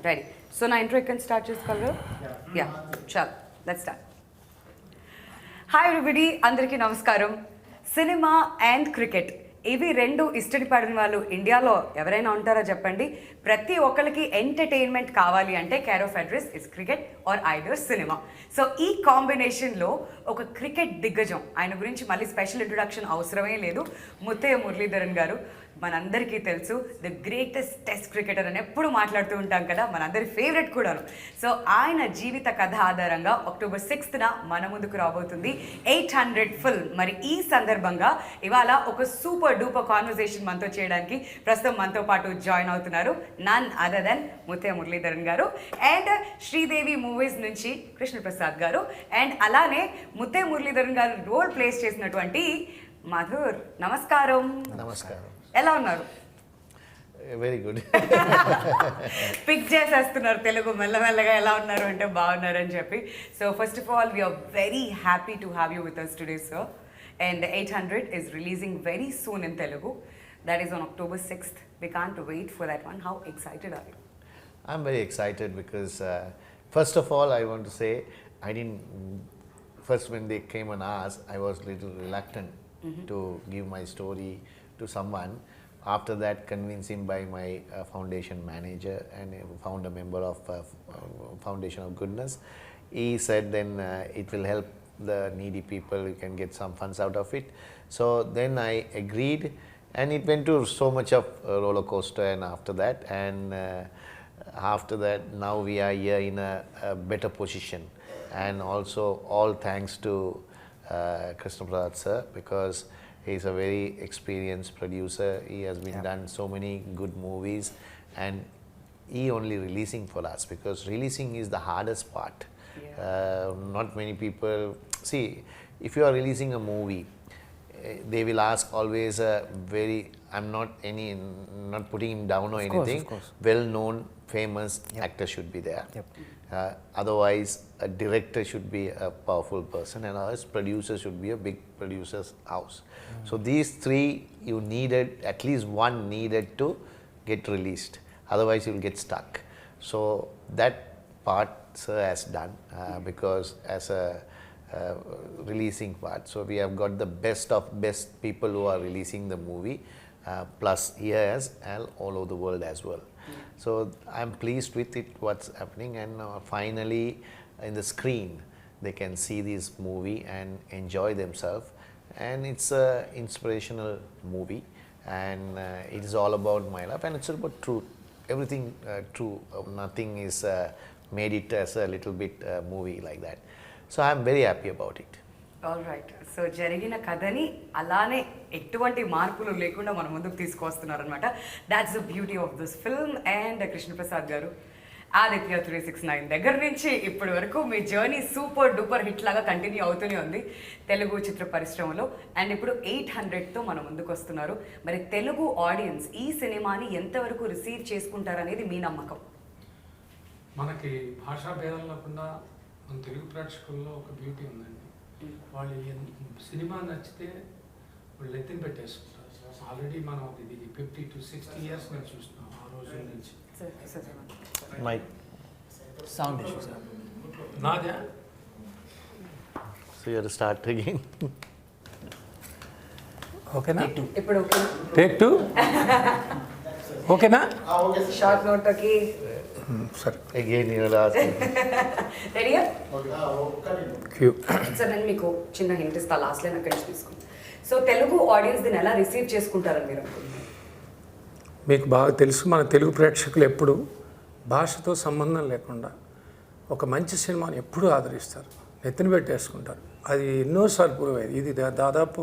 Ready. So నా intro ఇక్కడ start చేసుకోగలరు? యా, చాలు, లెట్స్ స్టార్ట్. హాయ్ ఎవ్రీబడి, అందరికీ నమస్కారం. సినిమా అండ్ క్రికెట్ ఇవి రెండు ఇష్టపడిన వాళ్ళు ఇండియాలో ఎవరైనా ఉంటారో చెప్పండి. ప్రతి ఒక్కరికి ఎంటర్టైన్మెంట్ కావాలి అంటే care of address is cricket or either cinema. So ఈ కాంబినేషన్లో ఒక క్రికెట్ దిగ్గజం, ఆయన గురించి మళ్ళీ స్పెషల్ ఇంట్రొడక్షన్ అవసరమే లేదు, ముత్తయ్య మురళీధరన్ గారు. మనందరికీ తెలుసు ద గ్రేటెస్ట్ టెస్ట్ క్రికెటర్ అని ఎప్పుడు మాట్లాడుతూ ఉంటాం కదా, మనందరి ఫేవరెట్ కూడాను. సో ఆయన జీవిత కథ ఆధారంగా October 6th మన ముందుకు రాబోతుంది 800 ఫిల్మ్. మరి ఈ సందర్భంగా ఇవాళ ఒక సూపర్ డూపర్ కాన్వర్సేషన్ మనతో చేయడానికి ప్రస్తుతం మనతో పాటు జాయిన్ అవుతున్నారు none other than Muttiah Muralitharan garu and Sridevi movies నుంచి కృష్ణ ప్రసాద్ గారు అండ్ అలానే ముత్తయ్య మురళీధరన్ గారు రోల్ ప్లేస్ చేసినటువంటి మధుర్. నమస్కారం. నమస్కారం. ఎలా ఉన్నారు? Very good. పిక్ చేసేస్తున్నారు తెలుగు మెల్లమెల్లగా. ఎలా ఉన్నారు అంటే బాగున్నారు అని చెప్పి. So first of all we are very happy to have you with us today sir. And 800 is releasing very soon in Telugu. That is on October 6th. We can't wait for that one. How excited are you? I'm very excited because first of all I want to say first when they came and asked, I was little reluctant to give my story to someone. After that, convinced him by my foundation manager and founder member of Foundation of Goodness. He said then it will help the needy people, you can get some funds out of it. So then I agreed and it went to so much of a roller coaster, and after that now we are here in a better position, and also all thanks to Krishna Prasad sir, because he is a very experienced producer. He has been done so many good movies, and he only releasing for us, because releasing is the hardest part. Not many people see, if you are releasing a movie, they will ask always a very, I'm not putting him down or anything, well known famous actor should be there. Otherwise a director should be a powerful person, and otherwise producer should be a big producer's house. So these three you needed, at least one needed to get released, otherwise you will get stuck. So that part sir has done, because as a releasing part, so we have got the best of best people who are releasing the movie, plus here as all over the world as well. So I'm pleased with it, what's happening, and finally in the screen they can see this movie and enjoy themselves, and it's a inspirational movie, and it is all about my life, and it's about truth, everything true, nothing is made it as a little bit movie like that. So I'm very happy about it. All right. So జరిగిన కథని అలానే ఎటువంటి మార్పులు లేకుండా మన ముందుకు తీసుకొస్తున్నారనమాట. That's the beauty of this film. And Krishnaprasad garu, Aditya 369 దగ్గర నుంచి ఇప్పటి వరకు మీ జర్నీ సూపర్ డూపర్ హిట్ లాగా కంటిన్యూ అవుతూనే ఉంది తెలుగు చిత్ర పరిశ్రమలో. అండ్ ఇప్పుడు 800తో మన ముందుకు వస్తున్నారు. మరి తెలుగు ఆడియన్స్ ఈ సినిమాని ఎంతవరకు రిసీవ్ చేసుకుంటారనేది మీ నమ్మకం? మనకి భాషా భేదం లేకుండా మన తెలుగు ప్రేక్షకుల్లో ఒక బ్యూటీ ఉందండి. వాళ్ళు సినిమా నచ్చితే వాళ్ళు ఎత్తిన పెట్టేసుకుంటారు. ఆల్రెడీ మనం ఇది 50 to 60 years నుంచి చూస్తున్నాం ఆ రోజుల నుంచి. Mic. Sound issue, sir. నాదే. So you have to start again. ఓకేనా? ఇప్పుడు టేక్ 2. ఓకేనా? షార్ట్ నోట్కి సరే. Again you will ask. రెడీయా? క్యూ. సార్ నేను మీకు చిన్న హింట్ ఇస్తా, లాస్ట్లో నాకు కలిసి తీసుకుంటాను. సో తెలుగు ఆడియన్స్ దీన్ని ఎలా రిసీవ్ చేసుకుంటారని మీరు అనుకుంటున్నారు? మీకు బాగా తెలుసు, మన తెలుగు ప్రేక్షకులు ఎప్పుడు భాషతో సంబంధం లేకుండా ఒక మంచి సినిమాని ఎప్పుడూ ఆదరిస్తారు, నెత్తిన పెట్టేసుకుంటారు. అది ఎన్నోసార్లు ప్రూవ్ అయ్యేది. ఇది దాదాపు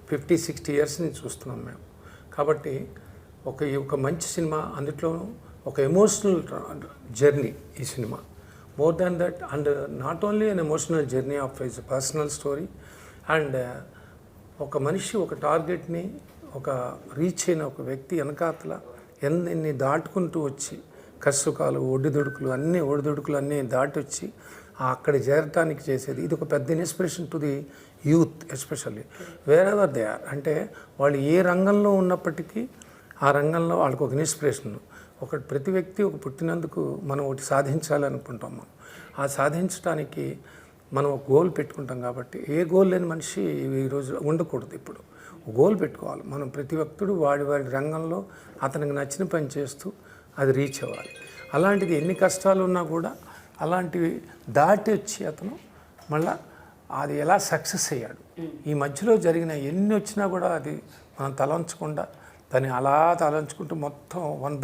50-60 years నుంచి చూస్తున్నాం మేము. కాబట్టి ఒక మంచి సినిమా, అందులో ఒక ఎమోషనల్ జర్నీ ఈ cinema. More than that, and not only an emotional journey of his personal story, and ఒక మనిషి ఒక టార్గెట్ని ఒక రీచ్ అయిన ఒక వ్యక్తి వెనకాతల ఎన్ని దాటుకుంటూ వచ్చి కష్టసుఖాలు ఒడిదుడుకులు అన్నీ దాటి వచ్చి అక్కడ చేరటానికి చేసేది. ఇది ఒక పెద్ద inspiration to the youth, especially wherever they are. అంటే వాళ్ళు ఏ రంగంలో ఉన్నప్పటికీ ఆ రంగంలో వాళ్ళకి ఒక ఇన్స్పిరేషన్. ఒకటి ప్రతి వ్యక్తి ఒక పుట్టినందుకు మనం ఒకటి సాధించాలనుకుంటాం. మనం ఆ సాధించడానికి మనం ఒక గోల్ పెట్టుకుంటాం. కాబట్టి ఏ గోల్ లేని మనిషి ఈరోజు ఉండకూడదు. ఇప్పుడు గోల్ పెట్టుకోవాలి. మనం ప్రతి వ్యక్తుడు వాడి రంగంలో అతనికి నచ్చిన పని చేస్తూ అది రీచ్ అవ్వాలి. అలాంటిది ఎన్ని కష్టాలు ఉన్నా కూడా అలాంటివి దాటి వచ్చి అతను మళ్ళా అది ఎలా సక్సెస్ అయ్యాడు. ఈ మధ్యలో జరిగిన ఎన్ని వచ్చినా కూడా అది మనం తలంచకుండా దాన్ని అలా తలంచుకుంటూ మొత్తం వన్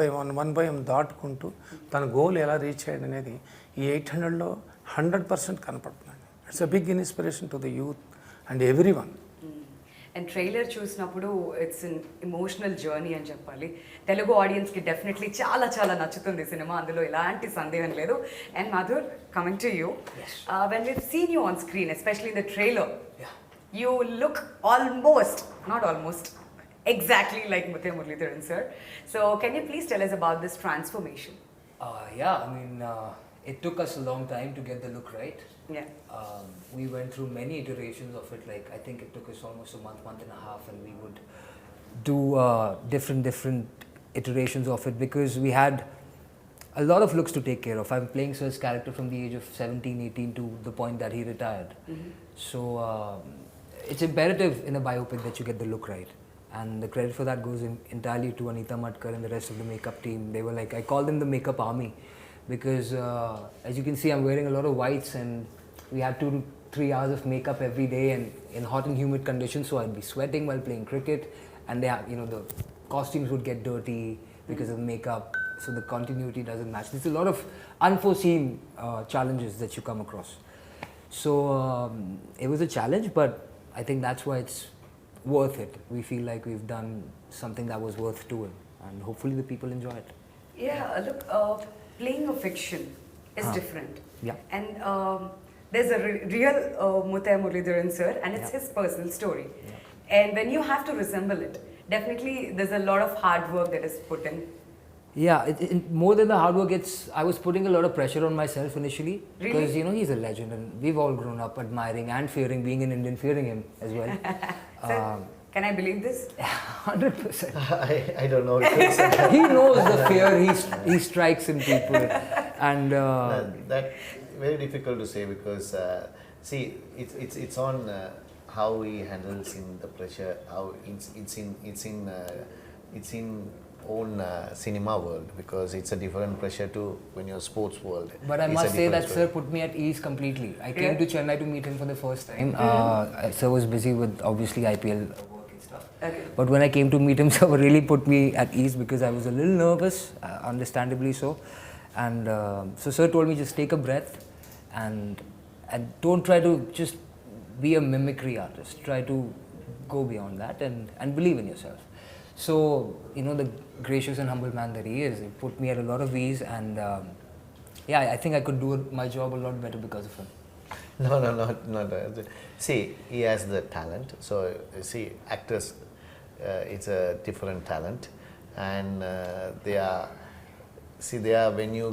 బై వన్ దాటుకుంటూ తన గోల్ ఎలా రీచ్ అయ్యాడు అనేది ఈ 800లో 100% కనపడుతుంది. It's a big inspiration to the youth and everyone. And trailer చూసినప్పుడు ఇట్స్ అన్ ఎమోషనల్ జర్నీ అని చెప్పాలి. తెలుగు ఆడియన్స్కి డెఫినెట్లీ చాలా చాలా నచ్చుతుంది సినిమా, అందులో ఎలాంటి సందేహం లేదు. And Madhur, coming to you, when we've seen you on screen, especially in the trailer, you look not almost, exactly like Muttiah Muralitharan sir. So can you please tell us about this transformation? Yeah, I mean, it took us a long time to get the look right. Yeah. We went through many iterations of it. Like, I think it took us almost a month and a half, and we would do different iterations of it because we had a lot of looks to take care of. I'm playing Sir's character from the age of 17, 18 to the point that he retired. So it's imperative in a biopic that you get the look right. And the credit for that goes entirely to Anita Matkar and the rest of the makeup team. They were like, I call them the makeup army because as you can see, I'm wearing a lot of whites and we had 2 to 3 hours of makeup every day and in hot and humid conditions, so I'd be sweating while playing cricket, and they have, the costumes would get dirty because of makeup, so the continuity doesn't match. There's a lot of unforeseen challenges that you come across. So it was a challenge, but I think that's why it's worth it. We feel like we've done something that was worth doing, and hopefully the people enjoy it. Yeah, look, playing a fiction is different. Yeah. And there's a real Muttiah Muralitharan sir, and it's his personal story. And when you have to resemble it, definitely there's a lot of hard work that is put in. Yeah, more than the hard work, I was putting a lot of pressure on myself initially. Really? Because, he's a legend and we've all grown up admiring and fearing, being an Indian, fearing him as well. Sir, can I believe this? 100%. I don't know. He knows the fear he strikes in people. And that very difficult to say because see, it's on how he handles in the pressure, how it's in own cinema world, because it's a different pressure to when you're sports world. But I must say that sir put me at ease completely. I came to Chennai to meet him for the first time. Sir was busy with obviously IPL work and stuff. Okay. But when I came to meet him, sir really put me at ease because I was a little nervous, understandably so. And so sir told me, just take a breath and don't try to just be a mimicry artist. Try to go beyond that and believe in yourself. So, the gracious and humble man that he is, he put me at a lot of ease, and I think I could do my job a lot better because of him. No, not. See, he has the talent. So, see, actors, it's a different talent, and they are when you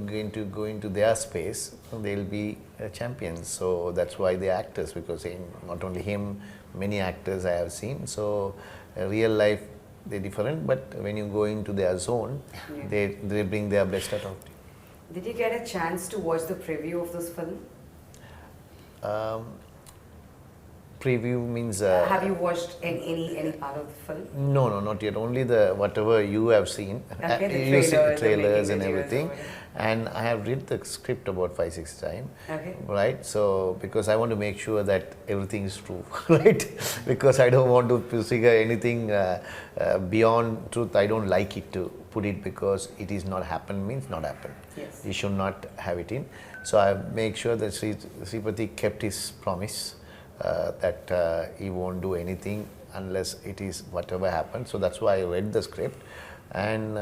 go into their space, they'll be champions. So that's why they're actors, because not only him, many actors I have seen. So real life, they're different, but when you go into their zone, they bring their best out of you. Did you get a chance to watch the preview of this film? Preview means... have you watched any part of the film? No, not yet. Only whatever you have seen. Okay, the you see trailers and the everything. And I have read the script about 5-6 times. Okay. Right? So, because I want to make sure that everything is true. Right? Because I don't want to figure anything beyond truth. I don't like it to put it because it is not happen means not happen. Yes. You should not have it in. So, I make sure that Sripati kept his promise. That he won't do anything unless it is whatever happens. So that's why I read the script, and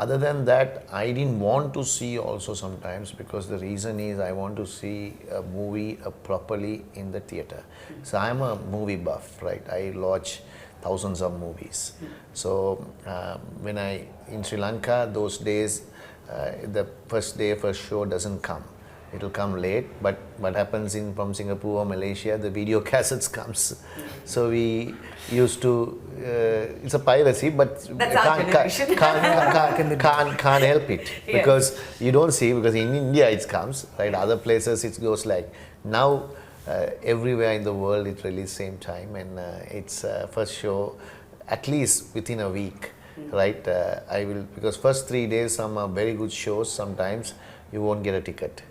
other than that, I didn't want to see also sometimes, because the reason is I want to see a movie properly in the theatre. So I'm a movie buff, right? I watch thousands of movies. So when in Sri Lanka, those days, the first show doesn't come. it'll come late, but what happens from Singapore or Malaysia, the video cassettes comes. So we used to, it's a piracy, but That's our generation. can't help it. Yes. Because you don't see, because in India it comes, right? Other places it goes like, now everywhere in the world it released same time, and it's first show at least within a week, right? I will, because first 3 days some are very good shows, sometimes you won't get a ticket.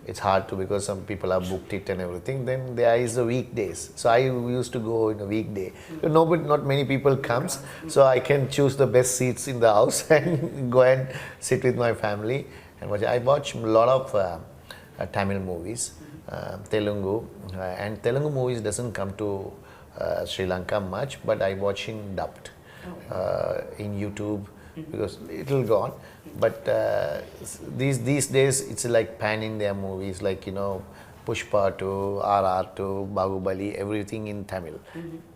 It's hard to, because some people have booked it and everything. Then there is the weekdays. So I used to go in a weekday. Not many people comes, so I can choose the best seats in the house and go and sit with my family and watch. I watch a lot of Tamil movies, Telugu, and Telugu movies doesn't come to Sri Lanka much, but I watch in dubbed in YouTube, because it'll go on. But these days it's like pan-India movies, like, you know, Pushpa 2, RR2, Bahubali, everything in Tamil.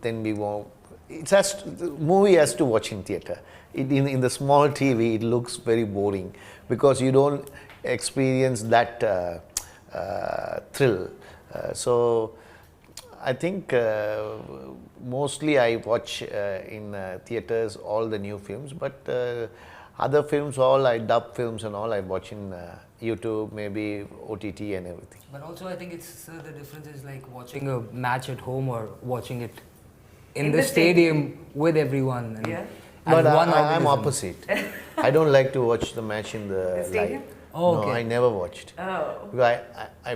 Then we won't, the movie has to watch in theatre. In the small TV it looks very boring, because you don't experience that thrill. So I think mostly I watch in theatres all the new films, but other films, all I dub films and all I watch in YouTube, maybe OTT and everything. But also I think it's the difference is like watching a match at home or watching it in the stadium with everyone. And, Yeah. and But one I'm organism. opposite. I don't like to watch the match in the stadium? live. Oh, okay. No, I never watched. Oh. Because I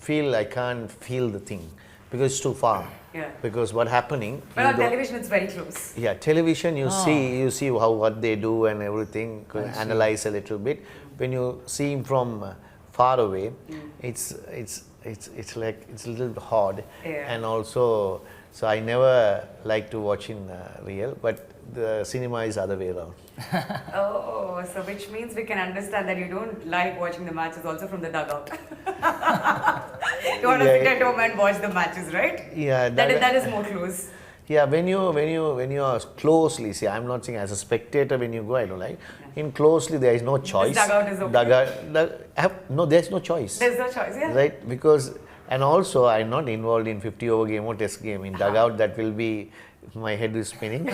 feel I can't feel the thing, because it's too far. Yeah. Because what happening? But you on don't- television, it's very close. Yeah, television you see how what they do and everything, analyze a little bit. When you see him from far away, it's like it's a little hard, Yeah. and also, so I never like to watch in real, but the cinema is other way around. Oh, so which means we can understand that you don't like watching the matches also from the dugout. You want to Yeah. sit at home and watch the matches, right? Yeah, That is more close. Yeah, when you are closely, see, I'm not saying as a spectator when you go, I don't like. In closely, there is no choice. dugout is okay. No, there's no choice. There's no choice, yeah. Right, because, and also I'm not involved in 50-over game or test game. In dugout, that will be, my head is spinning,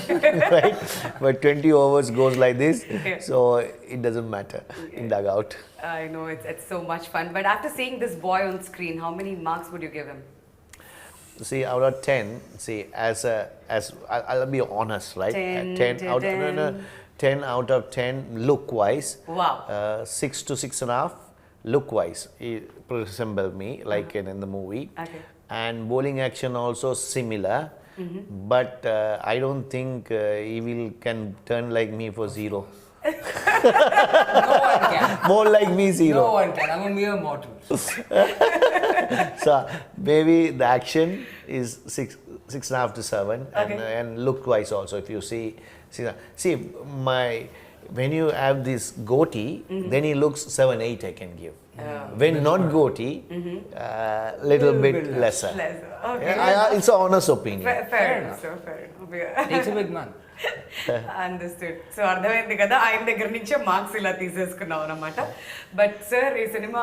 right? But 20 overs goes like this, Yeah. so it doesn't matter in dugout. I know, it's so much fun. But after seeing this boy on screen, how many marks would you give him? See, out of 10, see, I'll be honest, right? 10 out, no, 10 out of 10 look-wise. Wow. 6 to 6.5 look-wise. He resembled me, like in the movie. Okay. And bowling action also similar. But I don't think he can turn like me for 0. No one can. More like me, 0. No one can. I'm a mere mortal. So maybe the action is 6.5 to 7, Okay. and look-wise also. If you see when you have this goatee, then he looks 7-8. I can give. When not goatee, little bit lesser. Okay. It's an honest opinion. Fair enough. So fair enough. Yeah. Takes a big man. Understood so అర్థమైంది కదా, ఆయన దగ్గర నుంచే marks ఇలా తీసేసుకున్నాం అనమాట. But sir, ఈ cinema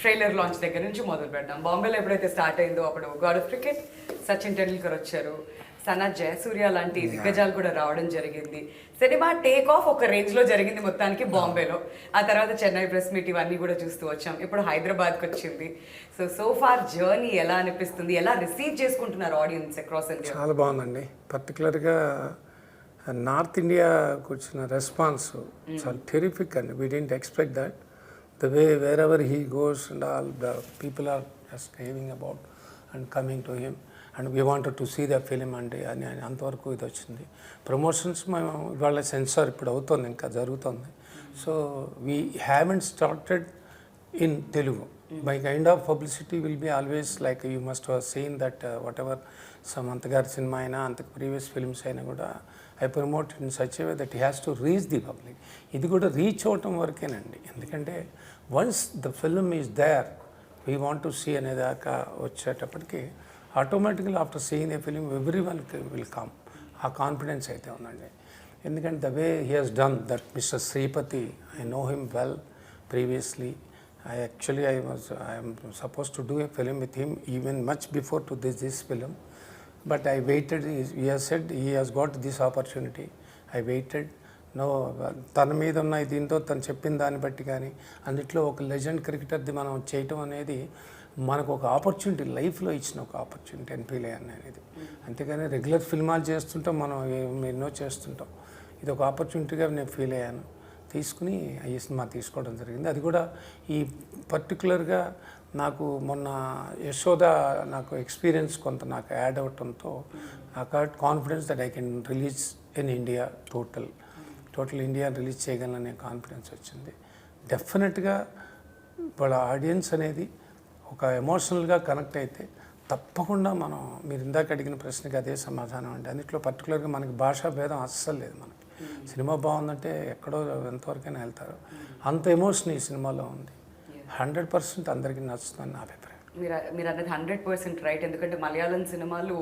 trailer launch దగ్గర నుంచి మొదలు పెడదాం. బాంబేలో ఎప్పుడైతే స్టార్ట్ అయిందో అప్పుడు God of cricket Sachin Tendulkar వచ్చారు, సనా జయసూర్య లాంటి దిగ్గజాలు కూడా రావడం జరిగింది. సినిమా టేక్ ఆఫ్ ఒక రేంజ్ లో జరిగింది మొత్తానికి బాంబేలో. ఆ తర్వాత చెన్నై ప్రెస్ మీట్ ఇవన్నీ కూడా చూస్తూ వచ్చాం. ఇప్పుడు హైదరాబాద్కి వచ్చింది. సో ఫార్ జర్నీ ఎలా అనిపిస్తుంది, ఎలా రిసీవ్ చేసుకుంటున్నారు ఆడియన్స్ అక్రాస్ ఇండియా? చాలా బాగుందండి. పర్టికులర్గా నార్త్ ఇండియాకి వచ్చిన రెస్పాన్స్ చాలా టెరిఫిక్ అండి. We didn't expect that. The way wherever he goes and all the people are just raving about and coming to him and we wanted to see the film అండి అని అంతవరకు ఇది వచ్చింది. Promotions మేము ఇవాళ censor ఇప్పుడు అవుతుంది, ఇంకా జరుగుతుంది. So we haven't started in Telugu. My kind of publicity will be always like you must have seen that whatever Samantha Garu cinema aina anta previous films aina kuda I promote in such a way that he has to reach the public. Idi kuda reach avatam varakenandi. Endukante once the film is there, we want to see anedaka vachetappadiki automatically after seeing the film everyone will come. Aa confidence aithe undandi. Endukante the way he has done that, Mr. Sripati, I know him well previously. I am supposed to do a film with him even much before to this film, but I waited. He has said he has got this opportunity. I waited. No తన మీద ఉన్న దీంతో తను చెప్పిన దాన్ని బట్టి కానీ అన్నిట్లో ఒక లెజెండ్ క్రికెటర్ది మనం చేయటం అనేది మనకు ఒక ఆపర్చునిటీ, లైఫ్లో ఇచ్చిన ఒక ఆపర్చునిటీ అని ఫీల్ అయ్యాను అనేది. అంతేగాని రెగ్యులర్ ఫిల్మాలు చేస్తుంటాం, మనం ఎన్నో చేస్తుంటాం. ఇది ఒక ఆపర్చునిటీగా నేను ఫీల్ అయ్యాను. తీసుకుని ఈ సినిమా తీసుకోవడం జరిగింది. అది కూడా ఈ పర్టికులర్గా నాకు మొన్న యశోద నాకు ఎక్స్పీరియన్స్ కొంత నాకు యాడ్ అవటంతో నాకు confidence that I can release in India total India release చేయగలననే కాన్ఫిడెన్స్ వచ్చింది. డెఫినెట్గా వాళ్ళ ఆడియన్స్ అనేది ఒక ఎమోషనల్గా కనెక్ట్ అయితే తప్పకుండా మనం, మీరు ఇందాక అడిగిన ప్రశ్నకి అదే సమాధానం అండి. అన్నిట్లో పర్టికులర్గా మనకి భాషా భేదం అస్సలు లేదు. మనకి సినిమా బాగుందంటే ఎక్కడో ఎంతవరకైనా వెళ్తారు. అంత ఎమోషన్ ఈ సినిమాలో ఉంది. 100% అందరికీ నచ్చుతుందని నా అభిప్రాయం. మీరు అన్నది 100% రైట్. ఎందుకంటే మలయాళం సినిమాలు,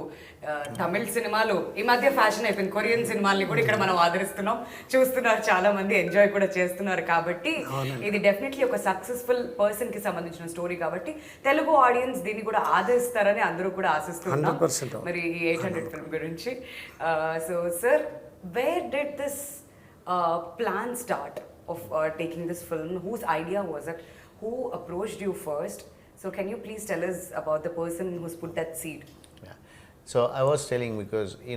తమిళ సినిమాలు ఈ మధ్య ఫ్యాషన్ అయిపోయింది. కొరియన్ సినిమాల్ని కూడా ఇక్కడ మనం ఆదరిస్తున్నాం, చూస్తున్నారు, చాలా మంది ఎంజాయ్ కూడా చేస్తున్నారు. కాబట్టి ఇది డెఫినెట్లీ ఒక సక్సెస్ఫుల్ పర్సన్ కి సంబంధించిన స్టోరీ కాబట్టి తెలుగు ఆడియన్స్ దీన్ని కూడా ఆదరిస్తారని అందరూ కూడా ఆశిస్తున్నారు. మరి ఈ 800 ఫిల్మ్ గురించి so sir, where did this plan start of taking this film? Whose idea was it? Who approached you first? So can you please tell us about the person who's put that seed? Yeah. So I was telling, because you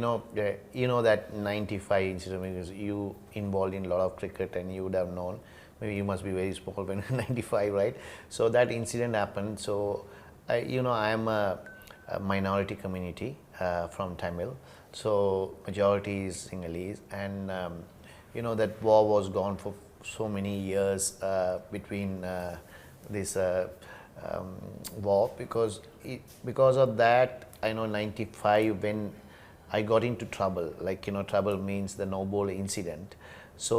know that 95 incident, because you involved in a lot of cricket and you would have known, maybe you must be very small when 95, right? So that incident happened. So I am a minority community from Tamil. So majority is Sinhalese, and that war was gone for so many years between this war, because of that, I know 95 when I got into trouble, like trouble means the no ball incident. So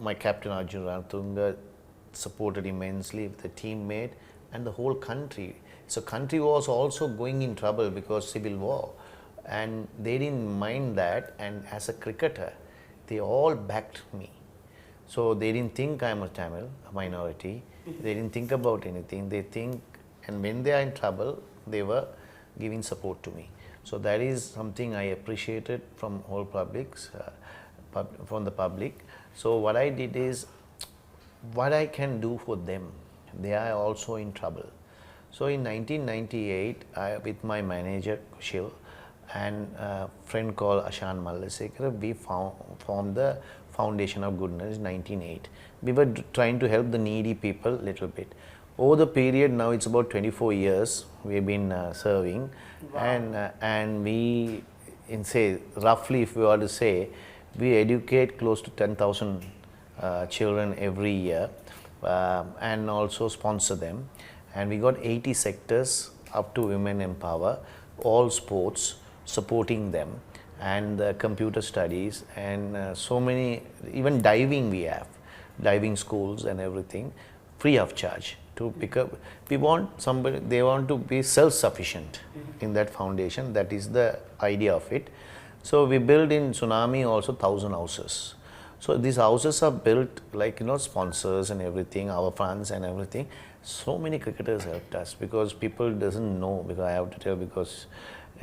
my captain Arjun Ranatunga supported immensely with the teammate and the whole country. So country was also going in trouble because civil war, and they didn't mind that, and as a cricketer they all backed me. So they didn't think I'm a Tamil, a minority. They didn't think about anything. They think, and when they are in trouble, they were giving support to me. So that is something I appreciated from whole from the public. So what I did is, what I can do for them. They are also in trouble. So in 1998, with my manager Kushil and a friend called Ashan Mallasekara, we formed the Foundation of Goodness in 1998. We were trying to help the needy people little bit. Over the period, now it's about 24 years we have been serving. Wow. And we, roughly if we are to say, we educate close to 10,000 children every year, and also sponsor them. And we got 80 sectors up to women empower, all sports, supporting them, and computer studies, and so many, even diving we have, diving schools and everything, free of charge to pick up. We want somebody, they want to be self-sufficient in that foundation. That is the idea of it. So we built in tsunami also 1,000 houses. So these houses are built like sponsors and everything, our funds and everything. So many cricketers helped us, because people doesn't know, because I have to tell, because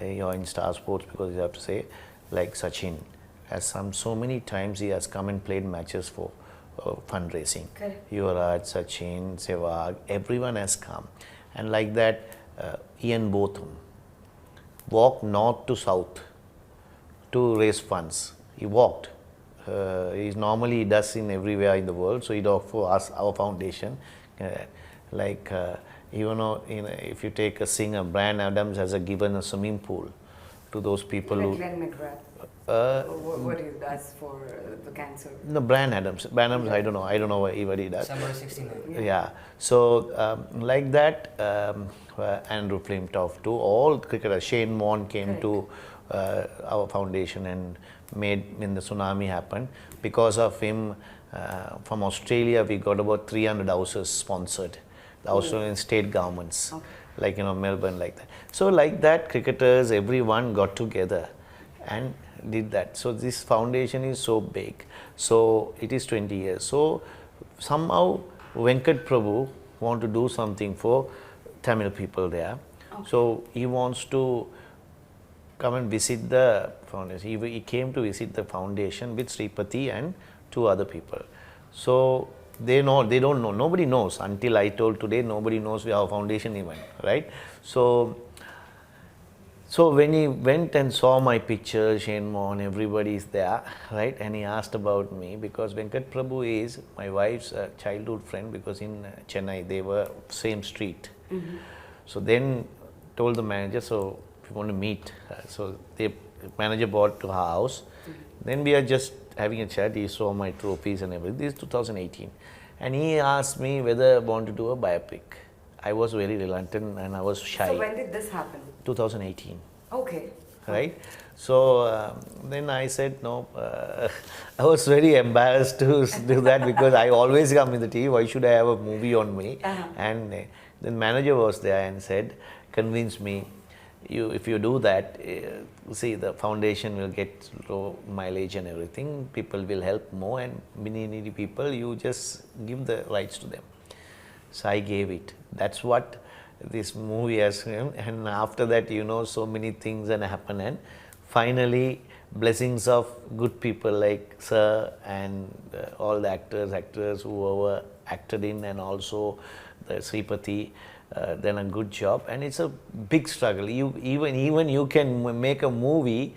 you're in Star Sports, because you have to say, like Sachin has so many times he has come and played matches for fundraising. Correct. Yuvraj, Sachin, Sehwag, everyone has come, and like that Ian Botham walked north to south to raise funds. He walked. He normally does in everywhere in the world, so he did for us, our foundation. If you take a singer, Bryan Adams has given a swimming pool to those people who. Glenn McGrath. What he does for the cancer? No, Bryan Adams. I don't know what he does. Summer 69. Yeah. So like that, Andrew Flimtoff too. All cricketers. Shane Warne came to our foundation and made when the tsunami happened. Because of him, from Australia we got about 300 houses sponsored. The Australian state governments, like Melbourne, like that. So like that, cricketers, everyone got together and did that. So this foundation is so big. So it is 20 years. So somehow Venkat Prabhu want to do something for Tamil people there. So he wants to come and visit the foundation. He came to visit the foundation with Sripati and 2 other people. So they don't know, nobody knows until I told today, nobody knows our foundation even, right? So when he went and saw my picture, Shane Mohan, everybody is there, right? And he asked about me because Venkat Prabhu is my wife's childhood friend, because in Chennai they were same street. So then told the manager, so we want to meet. So the manager brought to her house. Then we are just having a chat. He saw my trophies and everything. This is 2018. And he asked me whether I want to do a biopic. I was very reluctant and I was shy. So when did this happen? 2018. Okay. Right? So then I said no. I was very embarrassed to do that because I always come in the TV. Why should I have a movie on me? And the manager was there and said, convince me. If you do that, see, the foundation will get low mileage and everything. People will help more, and many needy people, you just give the rights to them. So I gave it. That's what this movie has. And after that, so many things happen, and finally, blessings of good people like Sir and all the actors whoever acted in, and also the Sripati. Done a good job, and it's a big struggle. Even you can make a movie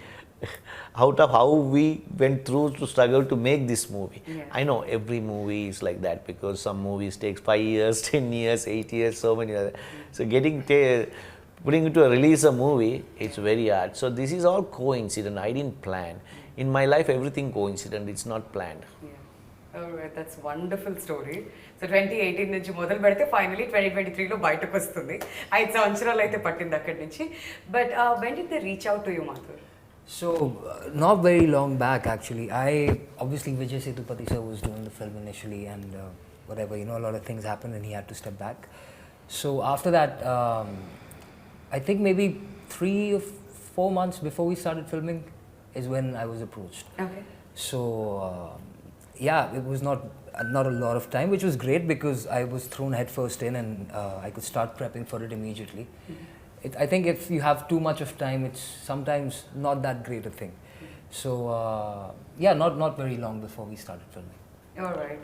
out of how we went through to struggle to make this movie. I know every movie is like that, because some movies takes 5 years, 10 years, 8 years, so many other. So putting it to release a movie, it's very hard. So this is all coincident. I didn't plan. In my life, everything coincident. It's not planned. Alright, that's wonderful story. So 2018 నుంచి మొదలు పెడితే finally 2023లో బయటకు వస్తుంది. 5 సంవత్సరాలు అయితే పట్టింది అక్కడి నుంచి. But when did they reach out to you, Madhurr? So not very long back actually. Obviously Vijay Sethupathi sir was doing the film initially, and whatever, a lot of things happened and he had to step back. So after that, I think maybe 3 or 4 months before we started filming is when I was approached. Okay. So yeah, it was not a lot of time, which was great because I was thrown headfirst in, and I could start prepping for it immediately. I think if you have too much of time, it's sometimes not that great a thing. So yeah, not very long before we started filming. Alright,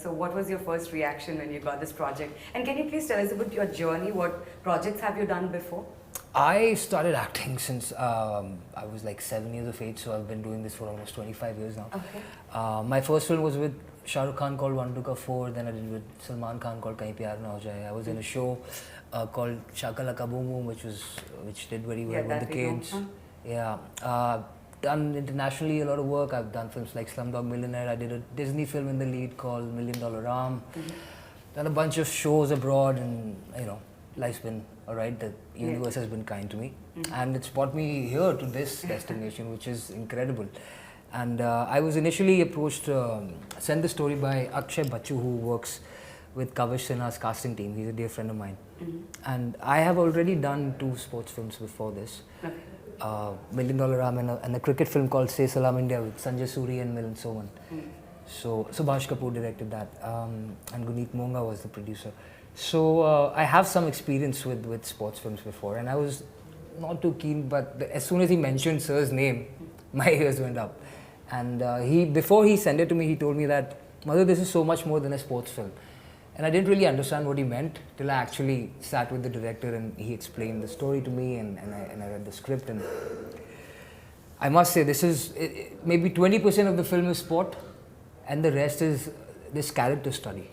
so what was your first reaction when you got this project? And can you please tell us about your journey? What projects have you done before? I started acting since I was like 7 years of age, so I've been doing this for almost 25 years now. Okay. My first film was with Shah Rukh Khan called One Duka 4, then I did with Salman Khan called Kahin Pyar Na Ho Jaye. I was in a show called Shakalaka Boom Boom, which did very well with the kids. Yeah. Done internationally a lot of work. I've done films like Slumdog Millionaire. I did a Disney film in the lead called $1 Million Ram. Done a bunch of shows abroad, and life's been alright. The universe has been kind to me, and it's brought me here to this destination, which is incredible. And I was initially approached, sent the story by Akshay Bachu, who works with Kavish Sinha's casting team. He's a dear friend of mine. And I have already done 2 sports films before this. $1 Million Ram and a cricket film called Say Salam India with Sanjay Suri and Milan Soman. So Subhash Kapoor directed that, and Guneet Monga was the producer. So I have some experience with sports films before, and I was not too keen, but as soon as he mentioned Sir's name, my ears went up. And before he sent it to me, he told me that, Madhurr, this is so much more than a sports film. And I didn't really understand what he meant till I actually sat with the director and he explained the story to me, and I read the script. And I must say, this is maybe 20% of the film is sport, and the rest is this character study.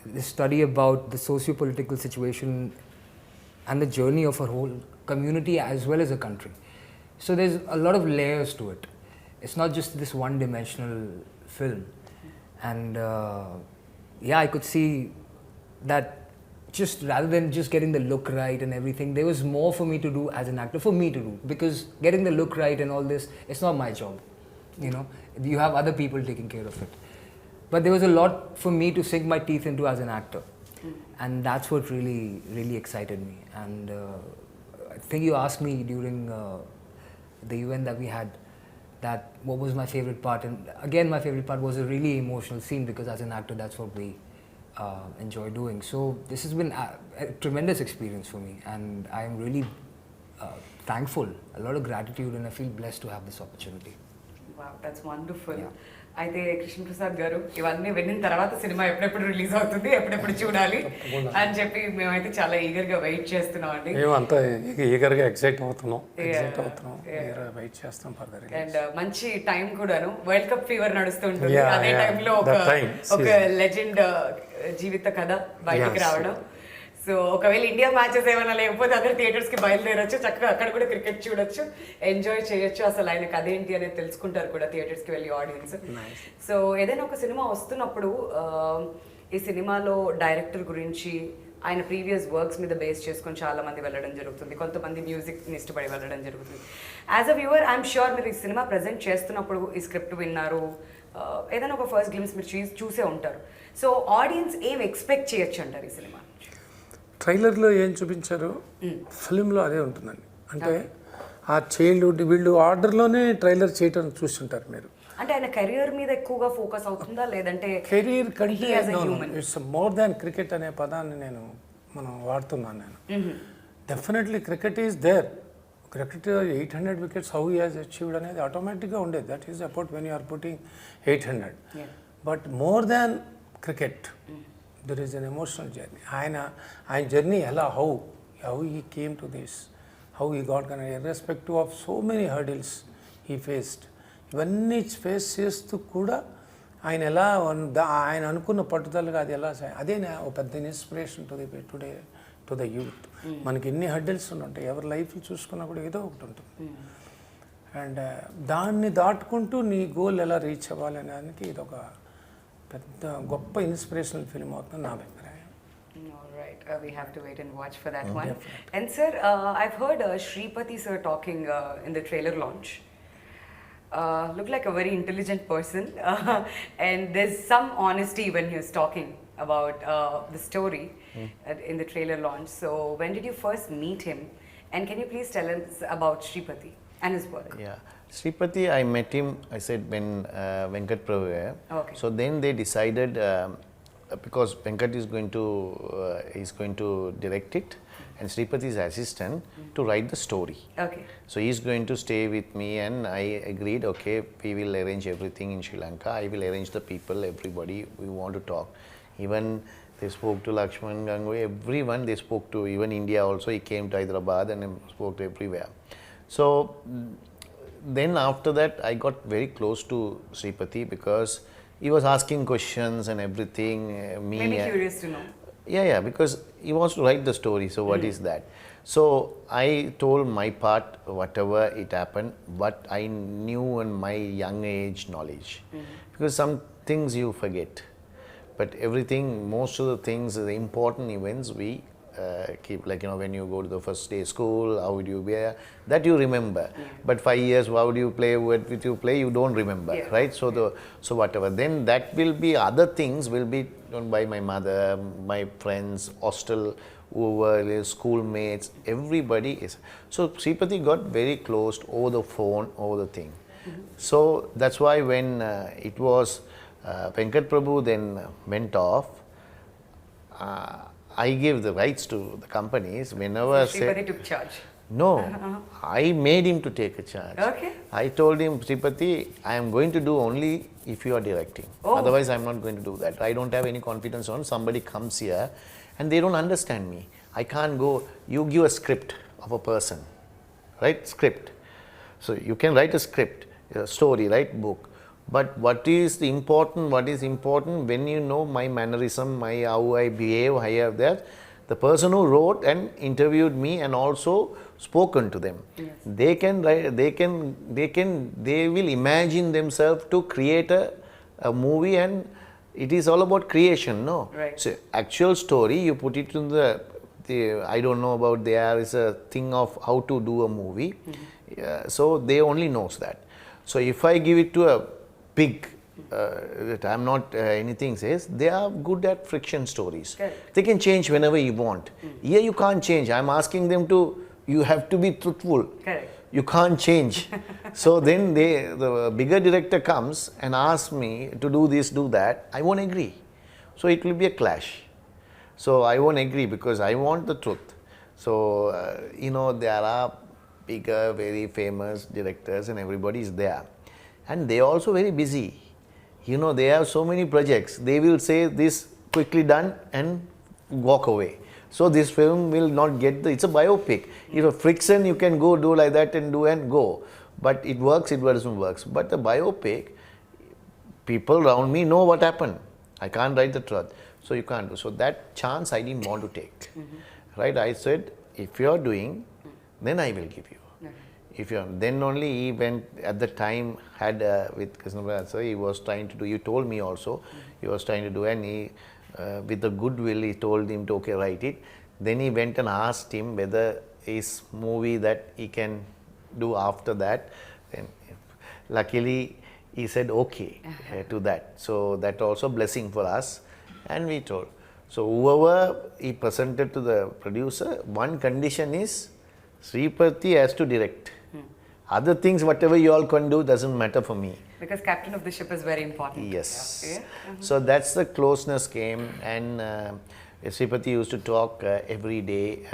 This study about the socio-political situation and the journey of a whole community as well as a country. So there's a lot of layers to it. It's not just this one-dimensional film. And yeah, I could see that just rather than just getting the look right and everything, there was more for me to do as an actor, for me to do. Because getting the look right and all this, it's not my job. You have other people taking care of it. But there was a lot for me to sink my teeth into as an actor. And that's what really, really excited me. And I think you asked me during the event that we had, that what was my favorite part. And again, my favorite part was a really emotional scene, because as an actor, that's what we enjoy doing. So this has been a tremendous experience for me, and I am really thankful, a lot of gratitude, and I feel blessed to have this opportunity. Wow, that's wonderful. Yeah. అయితే కృష్ణ ప్రసాద్ గారు ఇవన్నీ విన్న తర్వాత cinema ఎప్పుడెప్పుడు release అవుతుంది, ఎప్పుడెప్పుడు చూడాలి అని చెప్పి మేమైతే చాలా ఈగర్గా వెయిట్ చేస్తున్నాం అండి. మేమంతా ఈగర్గా ఎక్సైట్ అవుతున్నాం, వెయిట్ చేస్తాం ఫర్దర్. అండ్ మంచి టైం కూడాను, వరల్డ్ కప్ ఫీవర్ నడుస్తుంటుంది, అదే టైంలో ఒక లెజెండ్ జీవిత కథ బయటికి రావడం. సో ఒకవేళ ఇండియా మ్యాచెస్ ఏమైనా లేకపోతే అదర్ థియేటర్స్కి బయలుదేరొచ్చు, చక్కగా అక్కడ కూడా క్రికెట్ చూడొచ్చు, ఎంజాయ్ చేయొచ్చు, అసలు ఆయనకు అదేంటి అనేది తెలుసుకుంటారు కూడా థియేటర్స్కి వెళ్ళి ఆడియన్స్. సో ఏదైనా ఒక సినిమా వస్తున్నప్పుడు ఈ సినిమాలో డైరెక్టర్ గురించి, ఆయన ప్రీవియస్ వర్క్స్ మీద బేస్ చేసుకొని చాలా మంది వెళ్ళడం జరుగుతుంది, కొంతమంది మ్యూజిక్ని ఇష్టపడి వెళ్ళడం జరుగుతుంది. As a viewer I'm sure మీరు ఈ సినిమా ప్రజెంట్ చేస్తున్నప్పుడు ఈ స్క్రిప్ట్ విన్నారు, ఏదైనా ఒక ఫస్ట్ గ్లిమ్స్ మీరు చూసే ఉంటారు. సో ఆడియన్స్ ఏం ఎక్స్పెక్ట్ చేయొచ్చు అంటారు ఈ సినిమా? ట్రైలర్లో ఏం చూపించారో ఫిలింలో అదే ఉంటుందండి. అంటే ఆ చైల్డ్హుడ్ వీళ్ళు ఆర్డర్లోనే ట్రైలర్ చేయటం చూస్తుంటారు మీరు. అంటే ఆయన కెరియర్ మీద ఎక్కువగా ఫోకస్ అవుతుందా, లేదంటే కెరీర్ కంటే ఇట్స్ మోర్ దాన్ క్రికెట్ అనే పదాన్ని మనం వాడుతున్నాను నేను. Definitely cricket is there. Cricket 800 wickets how he has achieved అనేది ఆటోమేటిక్గా ఉండేది. That is about when you are putting 800. But more than cricket there is an emotional journey. ఆయన journey ఎలా how he came to this, how he got connected, irrespective of so many hurdles he faced. ఇవన్నీ face చేస్తూ కూడా ఆయన ఎలా ఆయన అనుకున్న పట్టుదలగా అది ఎలా అదే ఒక పెద్ద ఇన్స్పిరేషన్ టు ద యూత్. మనకి ఎన్ని హర్డిల్స్ ఉంటాయి, ఎవరి లైఫ్ చూసుకున్నా కూడా ఏదో ఒకటి ఉంటుంది. అండ్ దాన్ని దాటుకుంటూ నీ గోల్ ఎలా రీచ్ అవ్వాలనేదానికి ఇది ఒక పెద్ద గొప్ప ఇన్స్పిరేషనల్ ఫిల్మ్ అవుతుంది నా అభిప్రాయం. Alright, we have to wait and watch for that one. And sir, I've heard Shripati sir talking in the trailer launch. Looked like a very intelligent person, and there's some honesty when he was talking about the story in the trailer launch. So when did you first meet him, and can you please tell us about Shripati and his work? Yeah. Shripati, I met him, I said, when Venkat Prabhu. Okay. So then they decided, because Venkat is going to direct it, and Shripati is assistant to write the story. Okay. So he is going to stay with me, and I agreed, okay, we will arrange everything in Sri Lanka. I will arrange the people, everybody, we want to talk. Even they spoke to Lakshman Ganguly, everyone they spoke to, even India also, he came to Hyderabad and spoke to everywhere. So then after that I got very close to Shripati because he was asking questions and everything. Maybe curious to know. Yeah, because he wants to write the story, so what is that? So I told my part, whatever it happened, what I knew in my young age knowledge. Because some things you forget, but everything, most of the things, the important events we keep, like, when you go to the first day school, how would you wear, that you remember. But 5 years, how do you play, what with you play, you don't remember, right? So whatever, then that will be, other things will be done by my mother, my friends, hostel, whoever, schoolmates, everybody is. So Shripati got very close over the phone, over the thing. So that's why when it was Venkat Prabhu then went off, I gave the rights to the companies whenever. So Shripati took charge. No, I made him to take a charge. Okay. I told him, Shripati, I am going to do only if you are directing. Otherwise, I am not going to do that. I don't have any confidence on somebody comes here and they don't understand me. I can't go. You give a script of a person, right? Script. So you can write a script, a story, write book. But what is important when you know my mannerism, how I behave, how I have that. The person who wrote and interviewed me and also spoken to them, they will imagine themselves to create a movie, and it is all about creation, no? Right. So actual story, you put it in the I don't know about, there is a thing of how to do a movie. So they only knows that. So if I give it to a big, that I am not anything says, they are good at friction stories. Correct. They can change whenever you want. Here you can't change. I am asking them to, you have to be truthful. Correct. You can't change. So then the bigger director comes and asks me to do this, do that, I won't agree. So it will be a clash. So I won't agree because I want the truth. So, there are bigger, very famous directors and everybody is there. And they are also very busy. They have so many projects. They will say this quickly done and walk away. So this film will not get it's a biopic. If a friction, you can go do like that and do and go. But it works, it doesn't work. But the biopic, people around me know what happened. I can't write the truth. So you can't do. So that chance I didn't want to take. Right? I said, if you are doing, then I will give you. If you are, then only he went at the time had with Krishna, he was trying to do. You told me also, he was trying to do, and he with the goodwill he told him to write it. Then he went and asked him whether his movie that he can do after that. Then luckily he said okay to that. So that also blessing for us, and we told. So whoever he presented to the producer, one condition is Sripati has to direct. Other things, whatever you all can do, doesn't matter for me. Because captain of the ship is very important. Yes. Yeah. So that's the closeness came, and Sripati used to talk every day,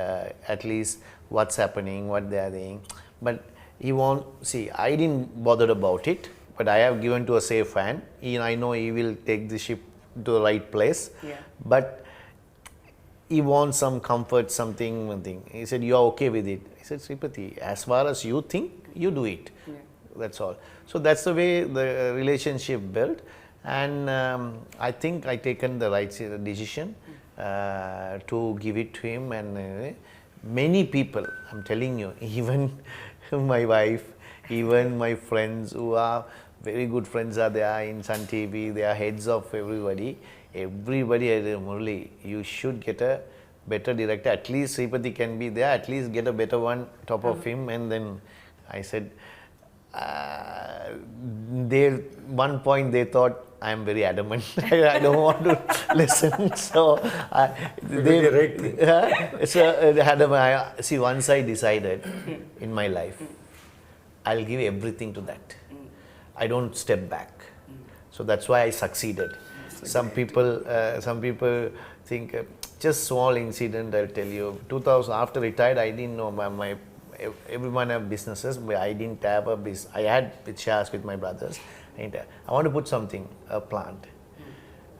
at least what's happening, what they are doing. But he won't, see, I didn't bother about it, but I have given to a safe hand. I know he will take the ship to the right place. Yeah. But he wants some comfort, something, one thing. He said, you are okay with it. I said, Sripati, as far as you think, you do it. Yeah. That's all. So that's the way the relationship built, and I think I taken the right decision to give it to him. And many people, I'm telling you, even my wife, even my friends who are very good friends are there in Sun TV, they are heads of everybody. Everybody said, Murali, you should get a better director. At least Sripati can be there. At least get a better one top of him. And then I said, one point they thought I am very adamant. I don't want to listen. So see, once I decided in my life, I'll give everything to that. I don't step back. So that's why I succeeded. Some people think just small incident. I'll tell you. 2000 after retired, I didn't know everyone have businesses, but I didn't have a business. I had with shares with my brothers. I want to put something, a plant.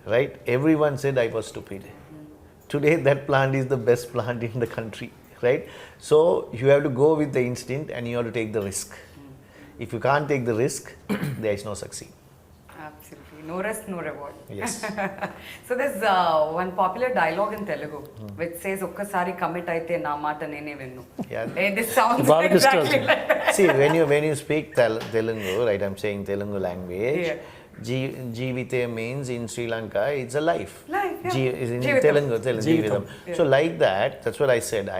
Right? Everyone said I was stupid. Today that plant is the best plant in the country. Right? So you have to go with the instinct and you have to take the risk. If you can't take the risk, there is no succeed. Absolutely. No risk, no reward. Yes. So there's one popular dialogue in Telugu which says, "Okkasari commit aithe na mata nene vinnu." Yeah. This sounds Balakೃಷ್ಣ exactly like that. See, when you speak Telugu, right? I'm saying Telugu language. Yeah. Jivite means in Sri Lanka, it's a life. Life, yeah. Is in Jeevitam. Telugu, Jeevitam. Yeah. So like that, that's what I said.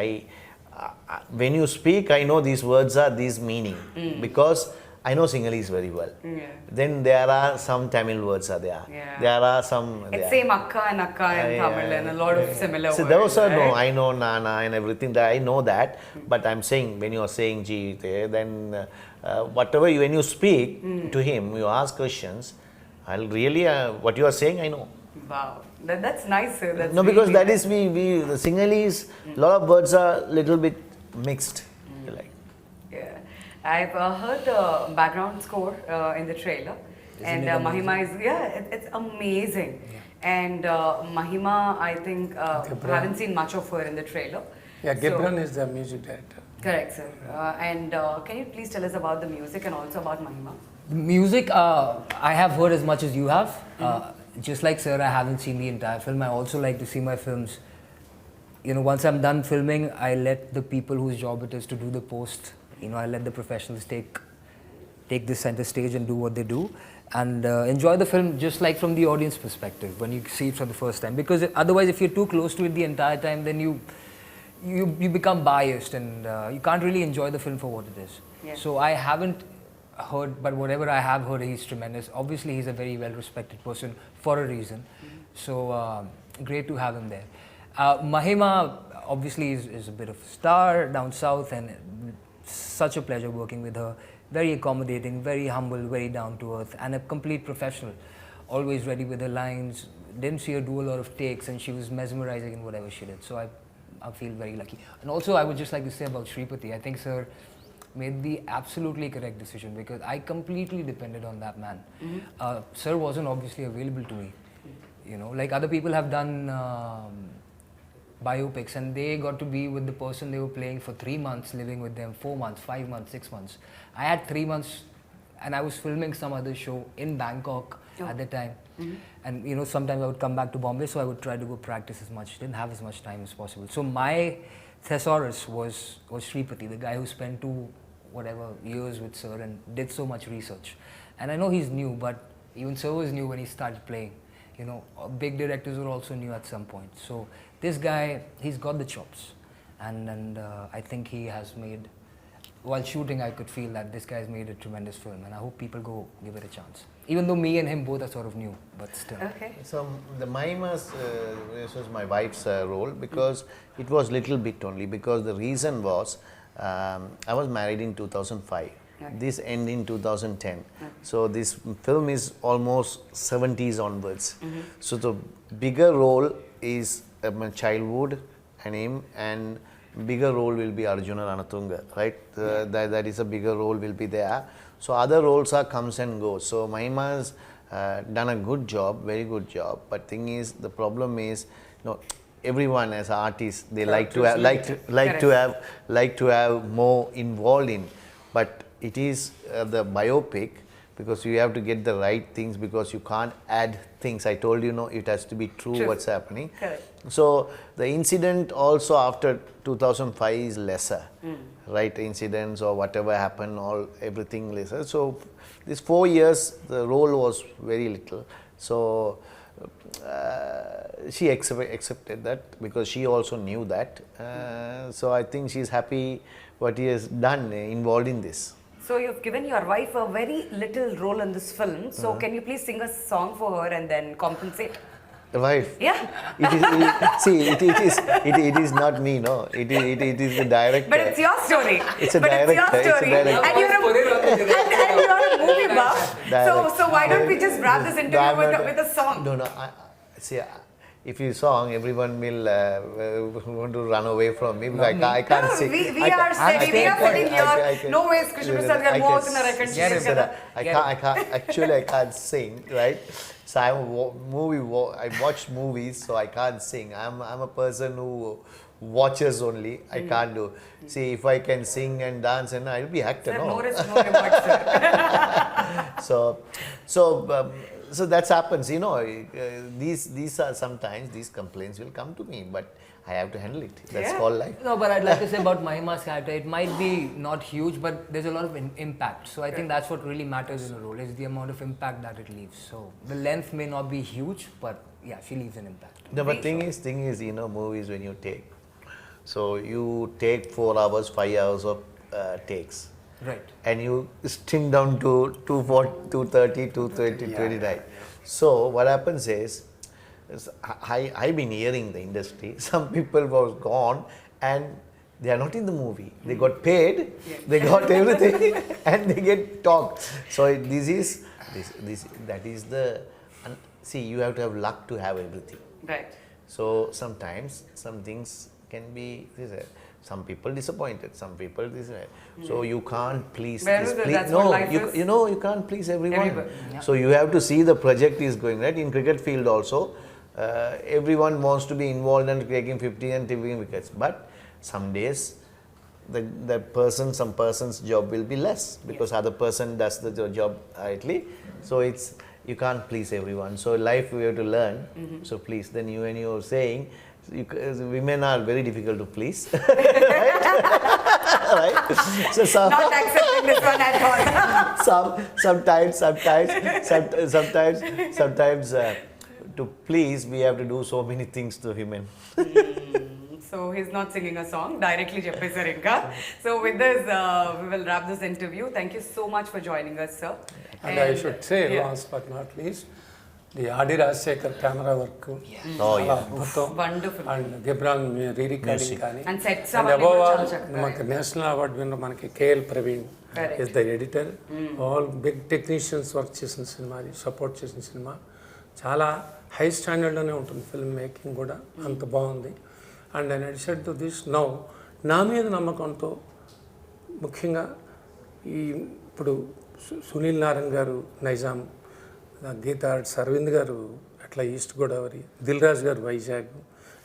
When you speak, I know these words are these meaning because I know Sinhalese very well. Yeah. Then there are some Tamil words are there. Yeah. There are some. It's same akka in Tamil and a lot of similar So words. those are right? no, I know Nana and everything. That I know that, but I'm saying when you are saying Jivite, then whatever when you speak to him, you ask questions. I'll really what you are saying, I know. Wow, that's nice, sir. That's No, because really that is the Sinhalese. Lot of words are little bit mixed. Like. Yeah, I've heard the background score in the trailer, and it Mahima is it's amazing. Yeah. And Mahima, I think haven't seen much of her in the trailer. Yeah, So- Gibran is the music director. Correct, sir. And can you please tell us about the music and also about Mahima? Music, I have heard as much as you have. Just like sir, I haven't seen the entire film. I also like to see my films. Once I'm done filming, I let the people whose job it is to do the post. I let the professionals take the center stage and do what they do, and enjoy the film just like from the audience perspective when you see it for the first time. Because otherwise, if you're too close to it the entire time, then you become biased and you can't really enjoy the film for what it is. Yeah. So I haven't heard, but whatever I have heard, he's tremendous. Obviously, he's a very well-respected person for a reason. So great to have him there. Mahima obviously is a bit of a star down south, and such a pleasure working with her. Very accommodating, very humble, very down to earth, and a complete professional. always ready with her lines. Didn't see her do a lot of takes, and she was mesmerizing in whatever she did. So I feel very lucky. And also, I would just like to say about Shripati, I think sir made the absolutely correct decision, because I completely depended on that man. Sir wasn't obviously available to me. You know, like other people have done biopics, and they got to be with the person they were playing for 3 months, living with them 4 months, 5 months, 6 months. I had 3 months, and I was filming some other show in Bangkok at the time. And you know, sometimes I would come back to Bombay, so I would try to go practice as much. Didn't have as much time as possible. So my thesaurus was Shripati, the guy who spent 2 years with sir and did so much research. And I know he's new, but even sir was new when he started playing. You know, big directors were also new at some point. So this guy, he's got the chops, and I think he has made. While shooting, I could feel that this guy's made a tremendous film, and I hope people go give it a chance. Even though me and him both are sort of new, but still. Okay. So the Mahima's, this was my wife's role, because it was little bit only, because the reason was I was married in 2005. Okay. This ended in 2010. Okay. So this film is almost 70s onwards. So the bigger role is my childhood and him, and bigger role will be Arjuna Ranatunga, right? That is a bigger role will be there. So other roles are comes and goes. So Mahima's done a good job, very good job. But thing is, the problem is, you know, everyone as artists, they like to have more involved in. But it is the biopic, because you have to get the right things, because you can't add things. I told you, no, it has to be true. What's happening. Correct. So the incident also after 2005 is lesser, right? Incidents or whatever happened, everything lesser. So these 4 years, the role was very little. So she accepted that, because she also knew that. So I think she's happy what he has done, involved in this. So you've given your wife a very little role in this film. So can you please sing a song for her and then compensate? The wife? Yeah. It is not me, no. It is the director. But it's your story. It's a director. And you're a movie buff. So why don't we just wrap this interview with a song? No. If you song, everyone will want to run away from me, because I can't sing. We are sitting here. No ways, Krishna Prasad, we are both in a record together. I can't sing, right? So I watch movies, so I can't sing. I'm a person who watches only. I can't do. See, if I can sing and dance, and I'll be actor. Sir, no. no risk, no reward, sir. So that happens, you know. These are sometimes these complaints will come to me, but I have to handle it. That's called life. No, but I'd like to say about Mahima's character, it might be not huge, but there's a lot of impact. So I think that's what really matters in a role, is the amount of impact that it leaves. So the length may not be huge, but yeah, she leaves an impact. No, but thing is, you know, movies when you take, so you take 4 hours, 5 hours of takes. Right. And you stim down to 230, 230, 29. So what happens is I've been hearing the industry, some people was gone and they are not in the movie. They got paid, they got everything, and they get talked. So that is the, see, you have to have luck to have everything. Right. So sometimes some things can be, some people disappointed, some people this. So you can't please. You can't please everyone. Yeah. So you have to see the project is going right. In cricket field also, everyone wants to be involved and taking 50 and taking wickets. But some days, some person's job will be less, because other person does the job rightly. So you can't please everyone. So life we have to learn. So please, then when you are saying, women are very difficult to please. Right? So not accepting this one at all. Sometimes to please, we have to do so many things to women. So he's not singing a song, directly Cheppesar Inka. So with this, we will wrap this interview. Thank you so much for joining us, sir. And I should say, last but not least, the Adi Rajshekhar camera work. Wonderful. And Gibran re-recording. And sets and above all, national award winner KL Praveen is the editor. All big technicians work in cinema, support in cinema. చాలా high స్టాండర్డ్లోనే ఉంటుంది film making కూడా, అంత బాగుంది. And in addition to this now నా మీద నమ్మకంతో ముఖ్యంగా ఇప్పుడు సునీల్ నారాయణ్ గారు నైజాం, గీతా ఆర్ట్స్ అరవింద్ గారు అట్లా ఈస్ట్ గోదావరి, దిల్ రాజు గారు వైజాగ్,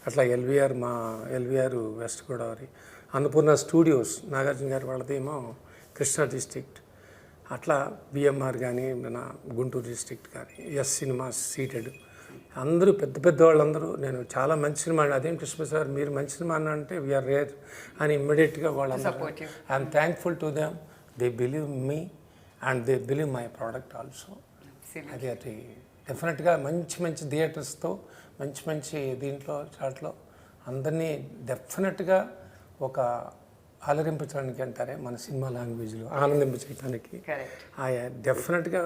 అట్లా LVR west Godavari, Annapurna studios Nagarjuna గారు వాళ్ళదేమో కృష్ణా డిస్ట్రిక్ట్, అట్లా బిఎంఆర్ కానీ మన గుంటూరు డిస్ట్రిక్ట్ కానీ, ఎస్ సినిమాస్ సీటెడ్, అందరూ పెద్ద పెద్ద వాళ్ళందరూ నేను చాలా మంచి సినిమా అదేం కృష్ణ సార్ మీరు మంచి సినిమా అన్న అంటే వీఆర్ రేర్ అని ఇమ్మీడియట్గా వాళ్ళందరూ I'm thankful to them. They believe me and they believe my product also. అది డెఫినెట్గా మంచి మంచి థియేటర్స్తో మంచి దీంట్లో చాట్లో అందరినీ డెఫినెట్గా ఒక ఆలరింపడానికి అంటారే మన సినిమా లాంగ్వేజ్లో ఆనందింపచేయడానికి డెఫినెట్గా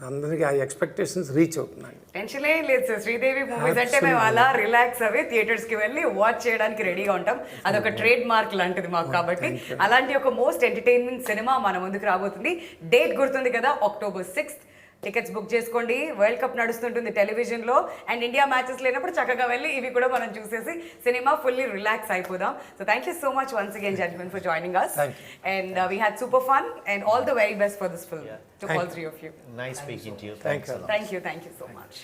అందరికీ ఆ ఎక్స్పెక్టేషన్స్ రీచ్ అవుతున్నాయి. టెన్షన్ ఏం లేదు సార్, శ్రీదేవి మూవీస్ అంటే మేము అలా రిలాక్స్ అవి థియేటర్స్కి వెళ్ళి వాచ్ చేయడానికి రెడీగా ఉంటాం. అదొక ట్రేడ్ మార్క్ లాంటిది మాకు. కాబట్టి అలాంటి ఒక మోస్ట్ ఎంటర్టైన్మెంట్ సినిమా మన ముందుకు రాబోతుంది. డేట్ గుర్తుంది కదా, October 6th. టికెట్స్ బుక్ చేసుకోండి. వరల్డ్ కప్ నడుస్తుంటుంది టెలివిజన్లో, అండ్ ఇండియా మ్యాచెస్ లేనప్పుడు చక్కగా వెళ్ళి ఇవి కూడా మనం చూసేసి సినిమా ఫుల్లీ రిలాక్స్ అయిపోదాం. So thank you so much once again gentlemen for joining us, and we had super fun and all the very best for this film to all three of you. Nice speaking to you. Thanks a lot. Thank you so much.